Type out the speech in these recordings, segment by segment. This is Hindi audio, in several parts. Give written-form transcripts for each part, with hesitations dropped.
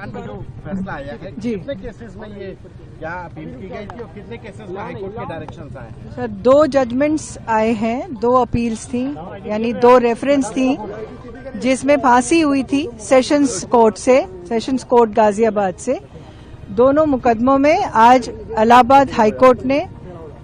वर्तमान में जो फैसला आया है, जी, कितने केसेस में ये क्या अपील की गई थी और कितने केसेस में हाईकोर्ट के डायरेक्शंस आए हैं? सर 2 जजमेंट्स आए हैं, 2 अपील्स थी, यानी 2 रेफरेंस थी, जिसमें फांसी हुई थी सेशंस कोर्ट गाजियाबाद से। दोनों मुकदमों में आज इलाहाबाद हाईकोर्ट ने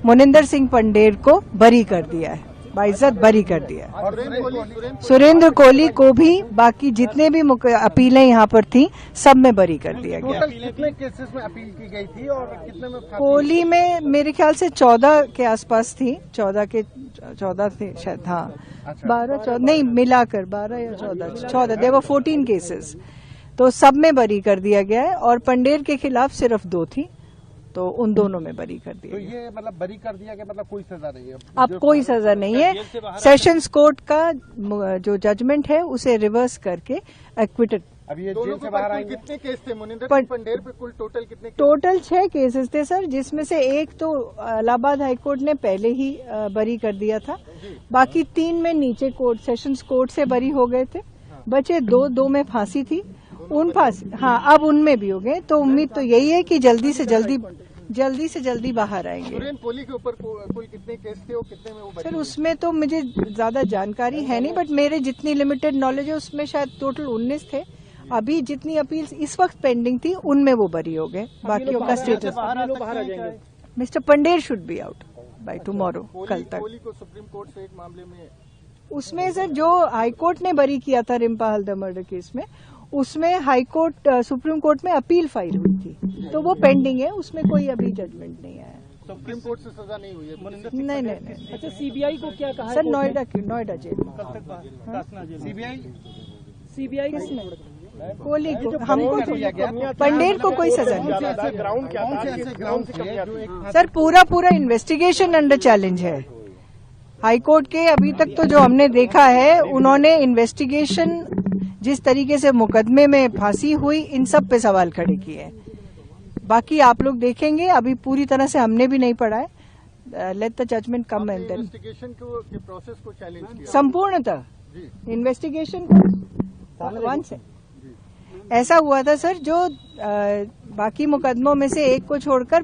मोनिंदर सिंह पंडेर को बरी कर दिया है, बाइज्जत बरी कर दिया है। और सुरेंद्र कोहली को भी बाकी जितने भी अपीलें यहाँ पर थी सब में बरी कर दिया गया। टोटल कितने केसेस में अपील की गई थी और कितने में फांसी? कोहली में मेरे ख्याल से 14 के आसपास थी, 14 थे शायद, हाँ 12-14 नहीं, मिलाकर 12 या 14 देवर 14 केसेस, तो सब में बरी कर दिया गया है। और पंडेर के खिलाफ सिर्फ 2 थी, तो उन दोनों में बरी कर दिया तो गया। ये मतलब बरी कर दिया गया, मतलब कोई सजा नहीं है अब कोई सजा नहीं है। सेशंस कोर्ट का जो जजमेंट है उसे रिवर्स करके एक्विटेड। अब ये जेल से बाहर आएंगे। कितने केस थे मोनिंदर सिंह पंडेर पे? कुल टोटल कितने केस? टोटल 6 केसेस थे सर, जिसमें से एक तो इलाहाबाद हाईकोर्ट ने पहले ही बरी कर दिया था, बाकी 3 में नीचे कोर्ट सेशंस कोर्ट से बरी हो गए थे, बचे 2 में फांसी थी, उन फांसी, हाँ अब उनमें भी हो गए। तो उम्मीद तो यही है कि जल्दी से जल्दी बाहर आएंगे। सुरेंद्र कोहली के ऊपर कुल कितने केस थे और कितने में वो बरी? सर उसमें तो मुझे ज्यादा जानकारी है नहीं, बट मेरे जितनी लिमिटेड नॉलेज है उसमें शायद टोटल 19 थे। अभी जितनी अपील्स इस वक्त पेंडिंग थी उनमें वो बरी हो गए, बाकियों का स्टेटस। बाहर आ जाएंगे। Mister Pandher should be out by tomorrow, कल तक। कोहली को सुप्रीम कोर्ट से एक मामले में, उसमें सर जो हाईकोर्ट ने बरी किया था रिम्पा हल्दर मर्डर केस में, उसमें हाईकोर्ट सुप्रीम कोर्ट में अपील फाइल हुई थी, तो वो पेंडिंग है, उसमें कोई अभी जजमेंट नहीं आया। सुप्रीम कोर्ट से सजा नहीं हुई है? नहीं। अच्छा, सीबीआई को क्या कहा sir Noida jail CBI Kohli को, हमको पंडेर को कोई सजा नहीं। ग्राउंड क्या था? सर पूरा इन्वेस्टिगेशन अंडर चैलेंज है हाईकोर्ट के। अभी तक तो जो हमने देखा है, उन्होंने इन्वेस्टिगेशन, जिस तरीके से मुकदमे में फांसी हुई, इन सब पे सवाल खड़े किए हैं। बाकी आप लोग देखेंगे, अभी पूरी तरह से हमने भी नहीं पढ़ा है। Let the judgement come and then. Investigation के प्रोसेस को चैलेंज किया संपूर्णतः इन्वेस्टिगेशन को भगवान से ऐसा हुआ था सर, जो बाकी मुकदमों में से एक को छोड़कर